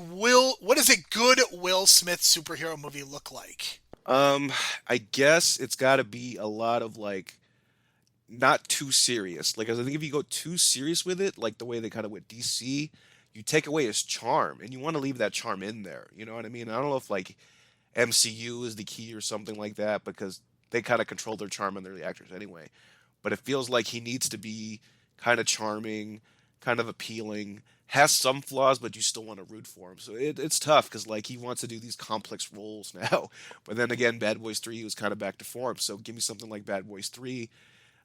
good Will Smith superhero movie look like?
I guess it's got to be a lot of like not too serious. Like, I think if you go too serious with it, like the way they kind of with DC, you take away his charm, and you want to leave that charm in there. You know what I mean? I don't know if like MCU is the key or something like that because they kind of control their charm and they're the actors anyway. But it feels like he needs to be kind of charming, kind of appealing, has some flaws, but you still want to root for him. So it's tough because like he wants to do these complex roles now. But then again, Bad Boys 3 was kind of back to form. So give me something like Bad Boys 3.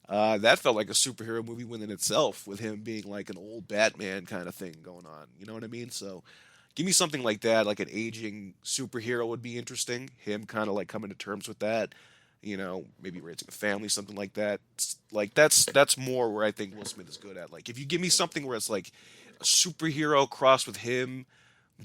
That felt like a superhero movie within itself, with him being like an old Batman kind of thing going on. You know what I mean? So give me something like that, like an aging superhero would be interesting. Him kind of like coming to terms with that. Maybe raising a family, something like that. Like that's more where I think Will Smith is good at. Like if you give me something where it's like a superhero crossed with him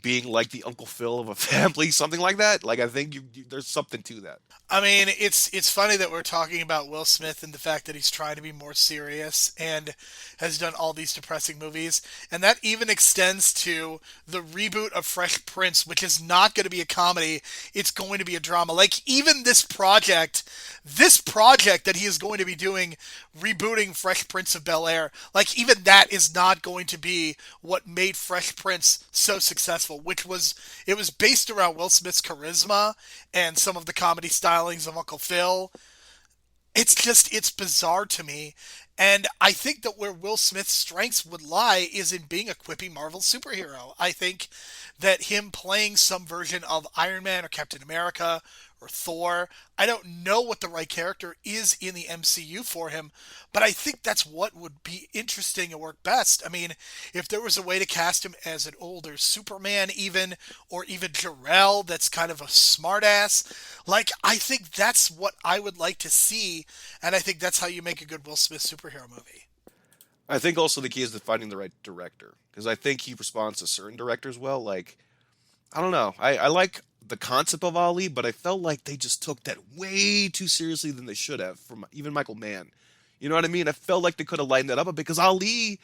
being like the Uncle Phil of a family, something like that. Like I think there's something to that.
I mean, it's funny that we're talking about Will Smith and the fact that he's trying to be more serious and has done all these depressing movies, and that even extends to the reboot of Fresh Prince, which is not going to be a comedy; it's going to be a drama. Like even this project that he is going to be doing, rebooting Fresh Prince of Bel-Air, like even that is not going to be what made Fresh Prince so successful, it was based around Will Smith's charisma and some of the comedy stylings of Uncle Phil. It's bizarre to me. And I think that where Will Smith's strengths would lie is in being a quippy Marvel superhero. I think that him playing some version of Iron Man or Captain America or Thor. I don't know what the right character is in the MCU for him, but I think that's what would be interesting and work best. I mean, if there was a way to cast him as an older Superman, even, or even Jor-El, that's kind of a smartass, like, I think that's what I would like to see, and I think that's how you make a good Will Smith superhero movie.
I think also the key is to finding the right director because I think he responds to certain directors well. Like I don't know, I like the concept of Ali, but I felt like they just took that way too seriously than they should have. From even Michael Mann, you know what I mean? I felt like they could have lightened that up a bit because Ali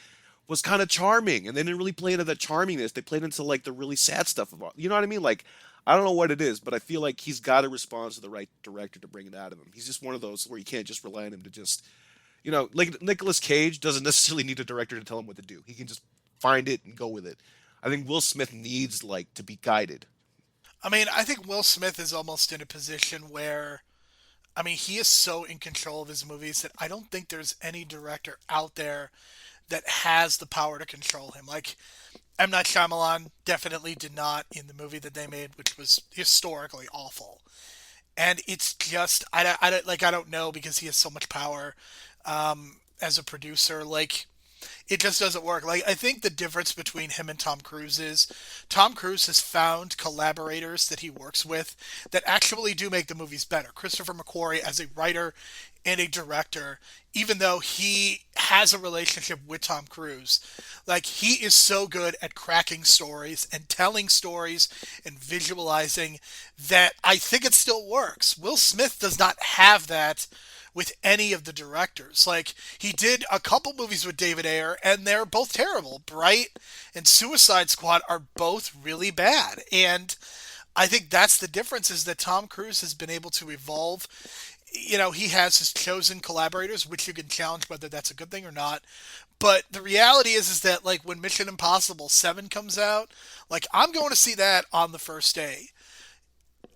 was kind of charming, and they didn't really play into that charmingness. They played into like the really sad stuff about, you know what I mean? Like I don't know what it is, but I feel like he's got to respond to the right director to bring it out of him. He's just one of those where you can't just rely on him to just like Nicolas Cage doesn't necessarily need a director to tell him what to do. He can just find it and go with it. I think Will Smith needs like to be guided.
I mean, I think Will Smith is almost in a position where, I mean, he is so in control of his movies that I don't think there's any director out there that has the power to control him. Like, M. Night Shyamalan definitely did not in the movie that they made, which was historically awful. And it's just, I don't know because he has so much power as a producer. Like, it just doesn't work. Like, I think the difference between him and Tom Cruise is Tom Cruise has found collaborators that he works with that actually do make the movies better. Christopher McQuarrie as a writer and a director, even though he has a relationship with Tom Cruise, like, he is so good at cracking stories and telling stories and visualizing that I think it still works. Will Smith does not have that with any of the directors. Like, he did a couple movies with David Ayer, and they're both terrible. Bright and Suicide Squad are both really bad. And I think that's the difference, is that Tom Cruise has been able to evolve. You know, he has his chosen collaborators, which you can challenge whether that's a good thing or not. But the reality is that, like, when Mission Impossible 7 comes out, like, I'm going to see that on the first day.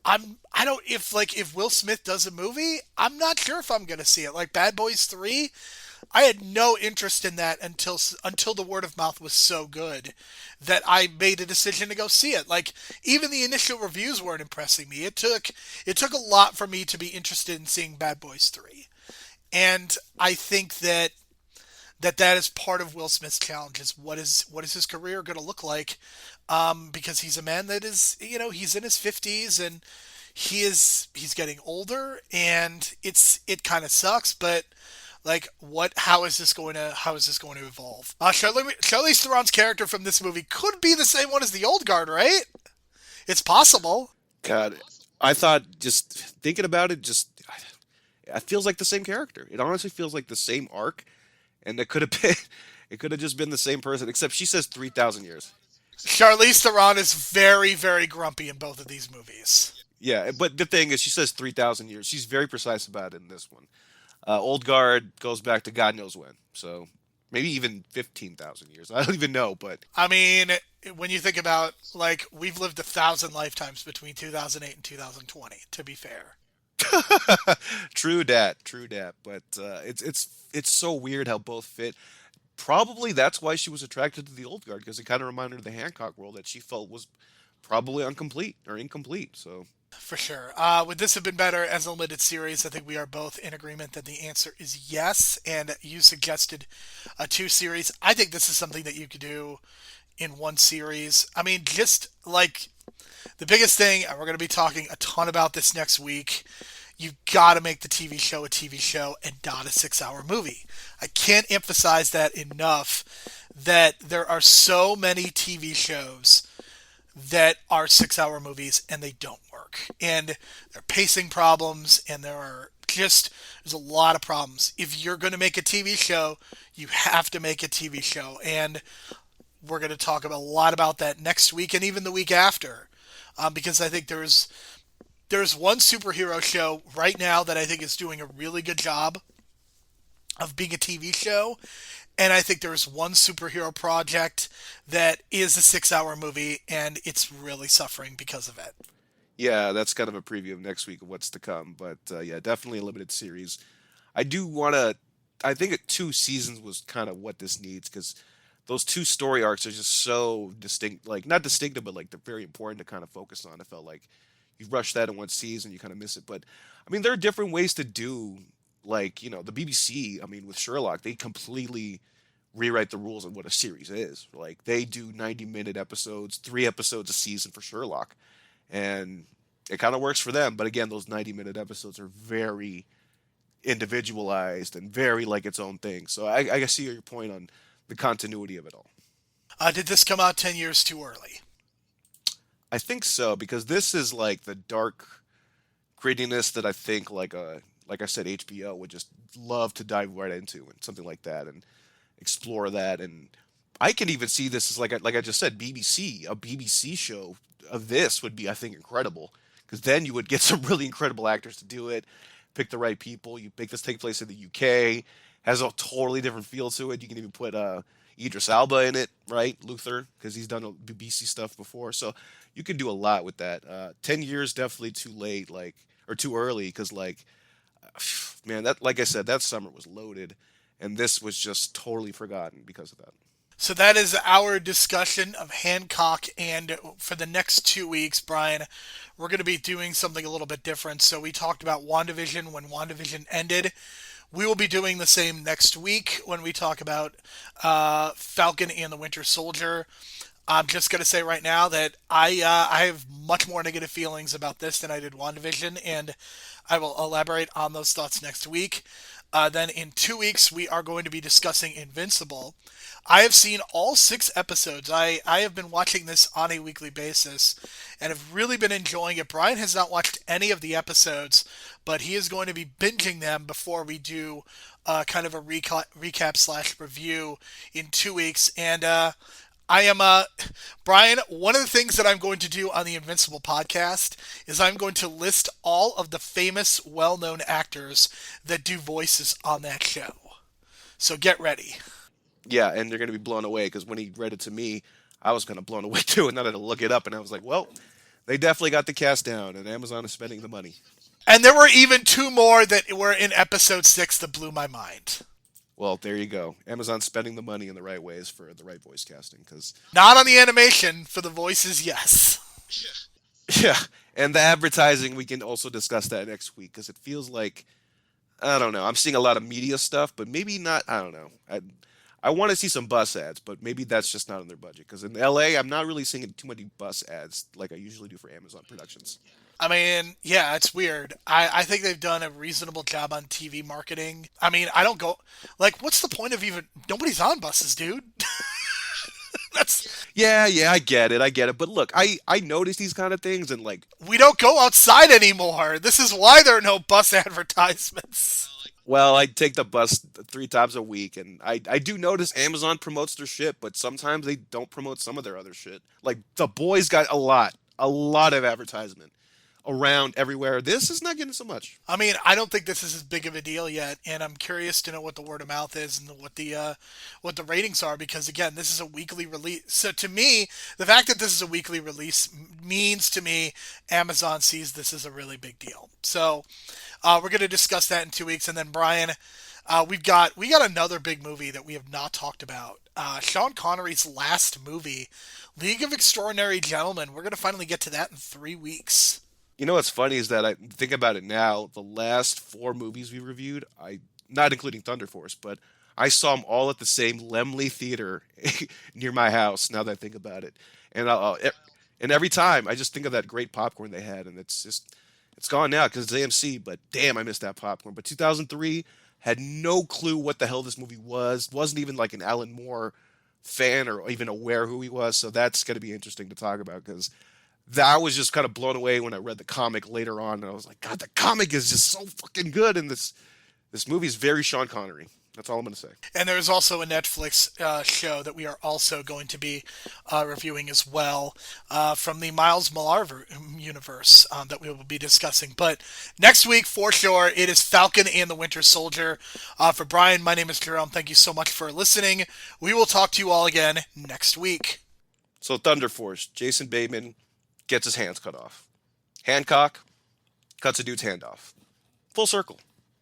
I don't, if Will Smith does a movie, I'm not sure if I'm going to see it. Like Bad Boys 3, I had no interest in that until the word of mouth was so good that I made a decision to go see it. Like, even the initial reviews weren't impressing me. It took a lot for me to be interested in seeing Bad Boys 3. And I think that is part of Will Smith's challenge, is what is his career going to look like, because he's a man that is, he's in his 50s, and he's getting older, and it kind of sucks, but like, how is this going to evolve? Charlize Theron's character from this movie could be the same one as the old guard, right? It's possible.
God, I thought, just thinking about it, just it feels like the same character. It honestly feels like the same arc, and it could have been, it could have just been the same person, except she says 3,000 years.
Charlize Theron is very, very grumpy in both of these movies.
Yeah, but the thing is, she says 3,000 years. She's very precise about it in this one. Old Guard goes back to God knows when, so maybe even 15,000 years. I don't even know, but
I mean, when you think about, like, we've lived 1,000 lifetimes between 2008 and 2020, to be fair.
true dat, true dat. But it's so weird how both fit. Probably that's why she was attracted to the Old Guard, because it kind of reminded her of the Hancock world that she felt was probably incomplete. So
For sure. Would this have been better as a limited series? I think we are both in agreement that the answer is yes. And you suggested a 2 series. I think this is something that you could do in 1 series. I mean, just like the biggest thing, and we're going to be talking a ton about this next week, you got to make the TV show a TV show and not a 6-hour movie. I can't emphasize that enough, that there are so many TV shows that are 6-hour movies and they don't work. And there are pacing problems, and there's a lot of problems. If you're going to make a TV show, you have to make a TV show. And we're going to talk a lot about that next week and even the week after. Because I think there's one superhero show right now that I think is doing a really good job of being a TV show. And I think there's one superhero project that is a 6-hour movie, and it's really suffering because of it.
yeah, that's kind of a preview of next week of what's to come. But yeah, definitely a limited series. I do want to. I think 2 seasons was kind of what this needs, because those 2 story arcs are just so distinct, like not distinctive, but like they're very important to kind of focus on. I felt like, you rush that in one season, you kind of miss it. But I mean, there are different ways to do, like, the BBC. I mean, with Sherlock, they completely rewrite the rules on what a series is. Like, they do 90-minute episodes, 3 episodes a season for Sherlock, and it kind of works for them. But again, those 90-minute episodes are very individualized and very like its own thing. So I see your point on the continuity of it all.
Did this come out 10 years too early?
I think so, because this is like the dark grittiness that I think like I said, HBO would just love to dive right into, and something like that, and explore that. And I can even see this as like I just said, a BBC show of this would be, I think, incredible, because then you would get some really incredible actors to do it, pick the right people. You make this take place in the UK, has a totally different feel to it. You can even put Idris Elba in it, right? Luther, because he's done BBC stuff before. So you can do a lot with that. 10 years definitely too late, or too early, because man, that, like I said, that summer was loaded, and this was just totally forgotten because of that.
So that is our discussion of Hancock, and for the next 2 weeks, Brian, we're going to be doing something a little bit different. So we talked about WandaVision when WandaVision ended. We will be doing the same next week when we talk about Falcon and the Winter Soldier. I'm just going to say right now that I have much more negative feelings about this than I did WandaVision, and I will elaborate on those thoughts next week. Then in 2 weeks, we are going to be discussing Invincible. I have seen all 6 episodes. I have been watching this on a weekly basis and have really been enjoying it. Brian has not watched any of the episodes, but he is going to be binging them before we do kind of a recap / review in 2 weeks. And I am, Brian, one of the things that I'm going to do on the Invincible podcast is I'm going to list all of the famous, well-known actors that do voices on that show. So get ready.
Yeah, and they're going to be blown away, because when he read it to me, I was kind of blown away too, and then I had to look it up, and I was like, well, they definitely got the cast down, and Amazon is spending the money.
And there were even 2 more that were in episode 6 that blew my mind.
Well, there you go. Amazon's spending the money in the right ways for the right voice casting, because
Not on the animation, for the voices, yes.
yeah, and the advertising, we can also discuss that next week, because it feels like, I don't know, I'm seeing a lot of media stuff, but maybe not. I don't know. I want to see some bus ads, but maybe that's just not in their budget. Because in LA, I'm not really seeing too many bus ads like I usually do for Amazon Productions.
I mean, yeah, it's weird. I think they've done a reasonable job on TV marketing. I mean, I don't go... Like, what's the point of even... Nobody's on buses, dude. That's...
Yeah, I get it. But look, I notice these kind of things, and
We don't go outside anymore. This is why there are no bus advertisements.
well, I take the bus 3 times a week, and I do notice Amazon promotes their shit, but sometimes they don't promote some of their other shit. Like, The Boys got a lot of advertisement around everywhere. This is not getting so much.
I mean, I don't think this is as big of a deal yet, and I'm curious to know what the word of mouth is and what the ratings are, because again, this is a weekly release. So to me, the fact that this is a weekly release means to me Amazon sees this as a really big deal. So we're going to discuss that in 2 weeks, and then Brian, we got another big movie that we have not talked about. Sean Connery's last movie, League of Extraordinary Gentlemen. We're going to finally get to that in 3 weeks.
You know what's funny is that I think about it now, the last 4 movies we reviewed, not including Thunder Force, but I saw them all at the same Laemmle Theater near my house, now that I think about it. And and every time I just think of that great popcorn they had, and it's gone now because it's AMC, but damn, I missed that popcorn. But 2003, had no clue what the hell this movie was, wasn't even like an Alan Moore fan or even aware who he was, so that's going to be interesting to talk about, because I was just kind of blown away when I read the comic later on, and I was like, God, the comic is just so fucking good, and this movie is very Sean Connery. That's all I'm going to say.
And there's also a Netflix show that we are also going to be reviewing as well from the Miles Millar universe that we will be discussing. But next week, for sure, it is Falcon and the Winter Soldier. For Brian, my name is Jerome. Thank you so much for listening. We will talk to you all again next week.
So Thunder Force, Jason Bateman gets his hands cut off. Hancock cuts a dude's hand off. Full circle.